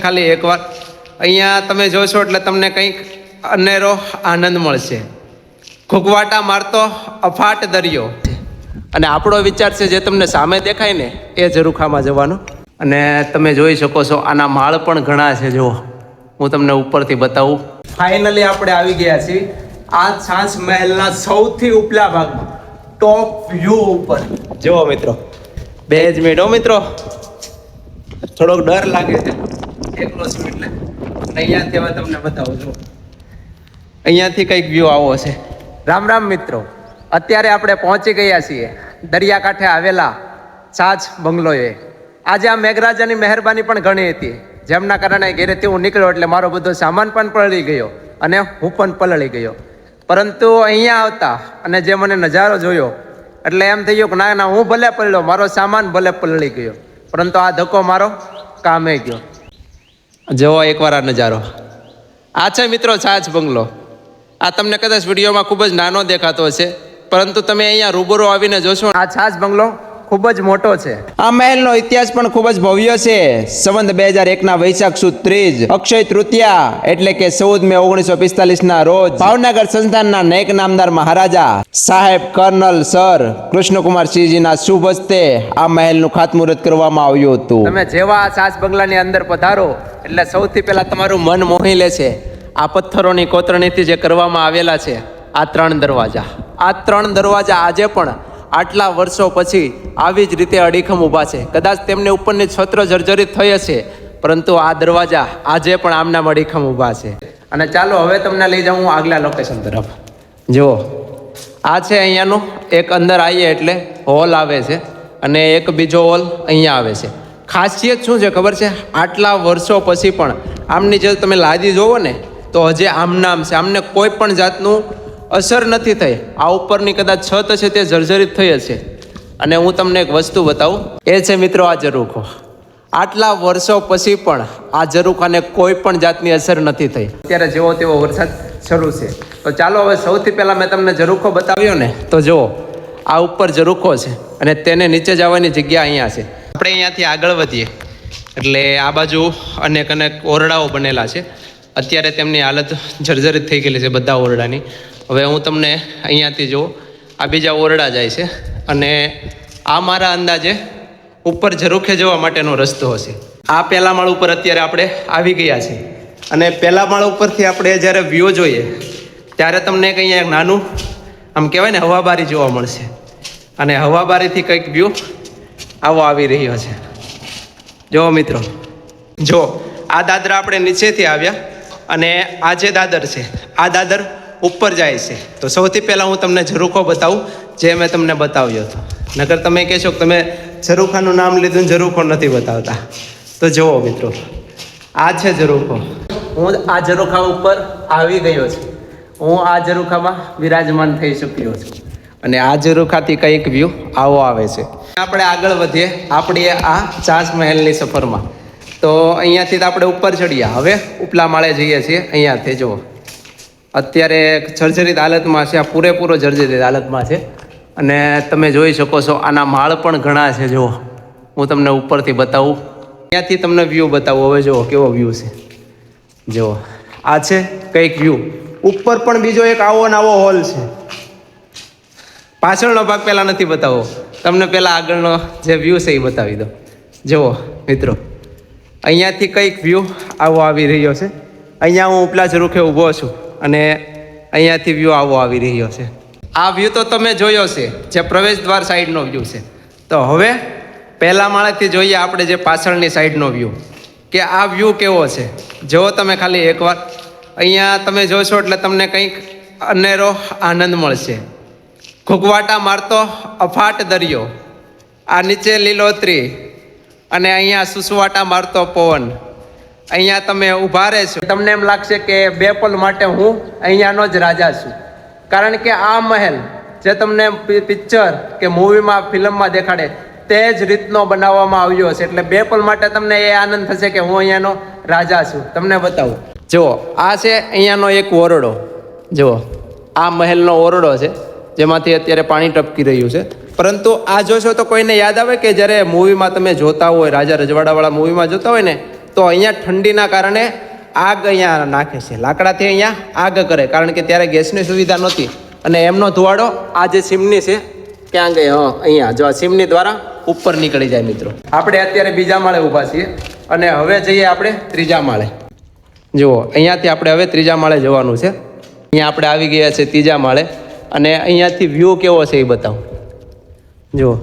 ખાલી એકવાર અહીંયા તમે જોશો એટલે તમને કંઈક અનેરો આનંદ મળશે. ઘૂઘવાટા મારતો અફાટ દરિયો. અને આપણો વિચાર છે જે તમને સામે દેખાય ને એ ઝરૂખામાં જવાનો. અને તમે જોઈ શકો છો આના માળ પણ ઘણા છે. જુઓ, હું તમને ઉપરથી બતાવું. ફાઇનલી આપણે આવી ગયા છીએ આ છાંચ મહેલના સૌથી ઉપલા ભાગમાં, ટોપ વ્યૂ ઉપર. જુઓ મિત્રો, 2 જ મિનિટ મિત્રો, થોડોક ડર લાગે છે એકલો છું એટલે. અહીંયાથી હવે તમને બતાવું છું, અહીંયાથી કંઈક વ્યૂ આવો છે. રામ રામ મિત્રો, અત્યારે આપણે પહોંચી ગયા છીએ દરિયાકાંઠે આવેલા છાંચ બંગલોએ. આજે આ મેઘરાજાની મહેરબાની પણ ઘણી હતી, જેમના કારણે ઘરેથી હું નીકળ્યો એટલે મારો બધો સામાન પણ પલળી ગયો અને હું પણ પલળી ગયો. પરંતુ અહીંયા આવતા અને જે મને નજારો જોયો એટલે એમ થયું કે ના હું ભલે પલળ્યો, મારો સામાન ભલે પલળી ગયો, પરંતુ આ ધક્કો મારો કામે ગયો. જુઓ એકવાર આ નજારો. આ છે મિત્રો છાંચ બંગલો. આ તમને કદાચ વિડીયોમાં ખૂબ જ નાનો દેખાતો હશે, પરંતુ તમે અહીંયા રૂબરૂ આવીને જોશો આ છાંચ બંગલો ખૂબ જ મોટો છે. આ મહેલનો ઇતિહાસ પણ ખૂબ જ ભવ્ય છે. સંવંત 2001 વૈશાખ સુદ 30 અક્ષય તૃતીયા એટલે કે 14 મે 1945 રોજ ભાવનગર સંસ્થાનના નેક નામદાર મહારાજા સાહેબ કર્નલ સર કૃષ્ણકુમારસિંહજીના શુભ હસ્તે આ મહેલનું ખાતમુહૂર્ત કરવામાં આવ્યું હતું. તમે જેવા આ છાંચ બંગલાની અંદર પધારો એટલે સૌથી પહેલા તમારું મન મોહી લે છે આ પથ્થરોની કોતરણીથી જે કરવામાં આવેલા છે આ 3 દરવાજા. આ 3 દરવાજા આજે પણ આટલા વર્ષો પછી આવી જ રીતે અડીખમ ઊભા છે. કદાચ તેમને ઉપરની છત્ર જર્જરિત થઈ હશે, પરંતુ આ દરવાજા આજે પણ આમનામ અડીખમ ઊભા છે. અને ચાલો હવે તમને લઈ જાઉં આગલા લોકેશન તરફ. જુઓ, આ છે અહીંયાનું એક અંદર આવીએ એટલે હોલ આવે છે, અને એક બીજો હોલ અહીંયા આવે છે. ખાસિયત શું છે ખબર છે? આટલા વર્ષો પછી પણ આમની જે તમે લાદી જોવો ને તો હજી આમનામ છે, આમને કોઈ પણ જાતનું અસર નથી થઈ. આ ઉપરની કદાચ છત છે તે જર્જરિત થઈ હશે. અને હું તમને એક વસ્તુ બતાવું, એ છે મિત્રો આ ઝરૂખો. આટલા વર્ષો પછી પણ આ ઝરૂખાને કોઈ પણ જાતની અસર નથી થઈ. અત્યારે જેવો તેવો વરસાદ શરૂ છે. તો ચાલો હવે સૌથી પહેલાં મેં તમને ઝરૂખો બતાવ્યો ને, તો જુઓ આ ઉપર ઝરૂખો છે અને તેને નીચે જવાની જગ્યા અહીંયા છે. આપણે અહીંયાથી આગળ વધીએ એટલે આ બાજુ અનેક ઓરડાઓ બનેલા છે. અત્યારે તેમની હાલત જર્જરિત થઈ ગયેલી છે બધા ઓરડાની. હવે હું તમને અહીંયાથી જુઓ આ બીજા ઓરડા જાય છે, અને આ મારા અંદાજે ઉપર ઝરૂખે જવા માટેનો રસ્તો હશે. આ પહેલા માળ ઉપર અત્યારે આપણે આવી ગયા છીએ, અને પહેલા માળ ઉપરથી આપણે જ્યારે વ્યૂ જોઈએ ત્યારે તમને અહીંયા એક નાનું આમ કહેવાય ને હવાબારી જોવા મળશે. અને હવાબારીથી કંઈક વ્યૂ આવો આવી રહ્યો છે. જુઓ મિત્રો, જો આ દાદરા આપણે નીચેથી આવ્યા અને આ જે દાદર છે આ દાદર ઉપર જાય છે. તો સૌથી પહેલાં હું તમને ઝરૂખો બતાવું જે મેં તમને બતાવ્યો હતો. નકર તમે કહેશો કે તમે ઝરૂખાનું નામ લીધું ઝરૂખો નથી બતાવતા. તો જુઓ મિત્રો, આ છે ઝરૂખો. હું આ ઝરૂખા ઉપર આવી ગયો છું. હું આ ઝરૂખામાં વિરાજમાન થઈ શક્યો છું, અને આ ઝરૂખાથી કંઈક વ્યૂ આવો આવે છે. આપણે આગળ વધીએ આપણી આ છાંચ મહેલની સફરમાં. તો અહીંયાથી તો આપણે ઉપર ચડ્યા, હવે ઉપલા માળે જઈએ છીએ. અહીંયાથી જુઓ અત્યારે જર્જરિત હાલતમાં છે, આ પૂરેપૂરો જર્જરિત હાલતમાં છે. અને તમે જોઈ શકો છો આના માળ પણ ઘણા છે. જુઓ, હું તમને ઉપરથી બતાવું, અહીંયાથી તમને વ્યૂ બતાવું. હવે જુઓ કેવો વ્યૂ છે. જુઓ આ છે કંઈક વ્યૂ. ઉપર પણ બીજો એક આવો નવો હોલ છે. પાછળનો ભાગ પહેલાં નથી બતાવો, તમને પહેલાં આગળનો જે વ્યૂ છે એ બતાવી દો. જુઓ મિત્રો, અહીંયાથી કંઈક વ્યૂ આવો આવી રહ્યો છે. અહીંયા હું ઉપલા ઝરૂખે ઊભો છું અને અહીંયાથી વ્યૂ આવો આવી રહ્યો છે. આ વ્યૂ તો તમે જોયો છે, જે પ્રવેશ દ્વાર સાઈડનો વ્યૂ છે. તો હવે પહેલા માળેથી જોઈએ આપણે જે પાછળની સાઈડનો વ્યૂ, કે આ વ્યૂ કેવો છે. જો તમે ખાલી એકવાર અહીંયા તમે જોશો એટલે તમને કંઈક અનેરો આનંદ મળશે. ઘૂઘવાટા મારતો અફાટ દરિયો, આ નીચે લીલોતરી, અને અહીંયા સુસવાટા મારતો પવન. અહીંયા તમે ઊભા રહેશો, તમને એમ લાગશે કે 2 પલ માટે હું અહીંયાનો જ રાજા છું. કારણ કે આ મહેલ જે તમને પિક્ચર કે મૂવીમાં ફિલ્મમાં દેખાડે તે જ રીતનો બનાવવામાં આવ્યો છે. એટલે 2 પલ માટે તમને એ આનંદ થશે કે હું અહીંયાનો રાજા છું. તમને બતાવું. જુઓ આ છે અહીંયાનો એક ઓરડો. જુઓ આ મહેલનો ઓરડો છે, જેમાંથી અત્યારે પાણી ટપકી રહ્યું છે. પરંતુ આ જોશો તો કોઈને યાદ આવે કે જ્યારે મૂવીમાં તમે જોતા હોય, રાજા રજવાડાવાળા મૂવીમાં જોતા હોય ને, તો અહીંયા ઠંડીના કારણે આગ અહીંયા નાખે છે, લાકડાથી અહીંયા આગ કરે, કારણ કે ત્યારે ગેસની સુવિધા નહોતી અને એમનો ધુવાડો આ જે ચીમની છે ક્યાં ગઈ, અહીંયા જો આ ચીમની દ્વારા ઉપર નીકળી જાય. મિત્રો આપણે અત્યારે બીજા માળે ઊભા છીએ અને હવે જઈએ આપણે ત્રીજા માળે. જુઓ અહીંયાથી આપણે હવે ત્રીજા માળે જવાનું છે. અહીંયા આપણે આવી ગયા છે ત્રીજા માળે અને અહીંયાથી વ્યૂ કેવો છે એ બતાવું. જુઓ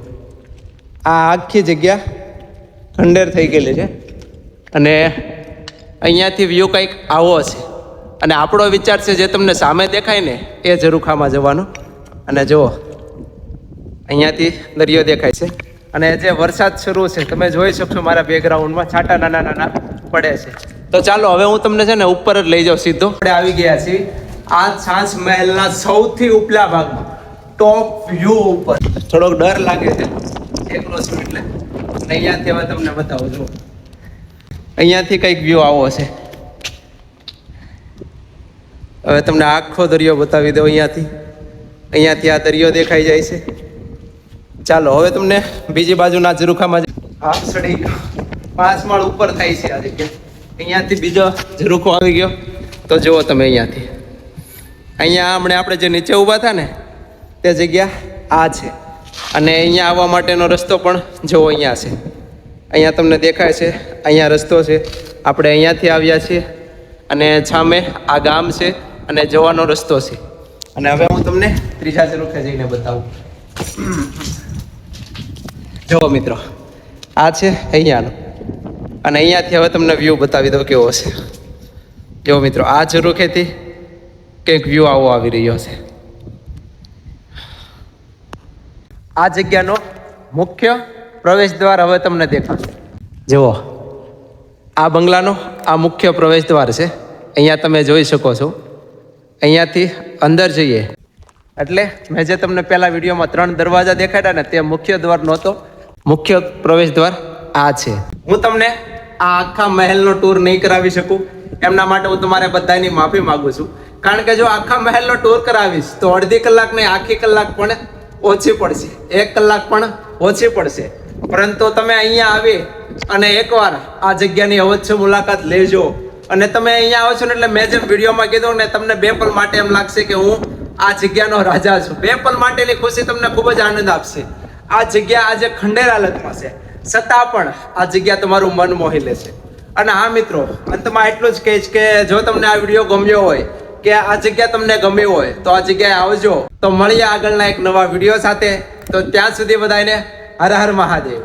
આ આખી જગ્યા ખંડેર થઈ ગયેલી છે અને અહીંયાથી વ્યૂ કંઈક આવો છે અને આપણો વિચાર છે જે તમને સામે દેખાય ને એ ઝરૂખામાં જવાનો. અને જુઓ અહીંયાથી દરિયો દેખાય છે અને જે વરસાદ શરૂ છે તમે જોઈ શકશો મારા બેકગ્રાઉન્ડમાં છાંટા નાના નાના પડે છે. તો ચાલો હવે હું તમને છે ને ઉપર જ લઈ જાઉં સીધો. આપણે આવી ગયા છીએ આ છાંચ મહેલના સૌથી ઉપલા ભાગમાં, ટોપ વ્યૂ ઉપર. થોડોક ડર લાગે છે એકલો છું એટલે, અને અહીંયાથી હવે તમને બતાવું છું. અહીંયાથી કંઈક વ્યૂ આવો છે. હવે તમને આખો દરિયો બતાવી દઉં. અહીંયાથી આ દરિયો દેખાઈ જાય છે. ચાલો હવે તમને બીજી બાજુના ઝરૂખામાં સડી 5 માળ ઉપર થાય છે આ જગ્યા. અહીંયાથી બીજો ઝરૂખો આવી ગયો. તો જુઓ તમે અહીંયાથી, અહીંયા આપણે જે નીચે ઊભા હતા ને તે જગ્યા આ છે અને અહીંયા આવવા માટેનો રસ્તો પણ જુઓ અહીંયા છે. અહીંયા તમને દેખાય છે, અહીંયા રસ્તો છે. આપણે અહીંયાથી આવ્યા છીએ અને સામે આ ગામ છે અને જવાનો રસ્તો છે. અને હવે હું તમને ત્રીજા ઝરૂખે જઈને બતાવું. જુઓ મિત્રો આ છે અહીંયાનો અને અહીંયાથી હવે તમને વ્યૂ બતાવી દો કેવો છે. જુઓ મિત્રો આ ઝરૂખેથી કંઈક વ્યૂ આવો આવી રહ્યો છે. આ જગ્યાનો મુખ્ય પ્રવેશ દ્વાર હવે તમને દેખાશે. જુઓ આ બંગલાનો આ મુખ્ય પ્રવેશ દ્વાર છે. અહીંયા તમે જોઈ શકો છો. અહીંયાથી અંદર જઈએ એટલે મેં જે તમને પહેલા વિડીયોમાં 3 દરવાજા દેખાડ્યા ને તે મુખ્ય દ્વાર નહોતો. મુખ્ય પ્રવેશ દ્વાર આ છે. હું તમને આ આખા મહેલનો ટૂર નહીં કરાવી શકું, એમના માટે હું તમારે બધાની માફી માંગુ છું. કારણ કે જો આખા મહેલનો ટૂર કરાવીશ તો અડધી કલાક નહીં, આખી કલાક પણ ઓછી પડશે, 1 કલાક પણ ઓછી પડશે. પરંતુ તમે અહીંયા આવી અને એકવાર આ જગ્યાની અવશ્ય મુલાકાત લેજો. અને તમે અહીંયા આવો છો ને એટલે મેં જેમ વિડીયોમાં કીધું ને, તમને 2 પલ માટે એમ લાગશે કે હું આ જગ્યાનો રાજા છું. 2 પલ માટેની ખુશી તમને ખૂબ જ આનંદ આપશે. આ જગ્યા આજે ખંડેર હાલતમાં છે છતાં પણ આ જગ્યા તમારું મન મોહી લેશે. અને હા મિત્રો, અંતમાં એટલું જ કહીશ કે જો તમને આ વિડીયો ગમ્યો હોય કે આ જગ્યા તમને ગમી હોય તો આ જગ્યાએ આવજો. તો મળીએ આગળના એક નવા વિડીયો સાથે. તો ત્યાં સુધી બધાને હર હર મહાદેવ.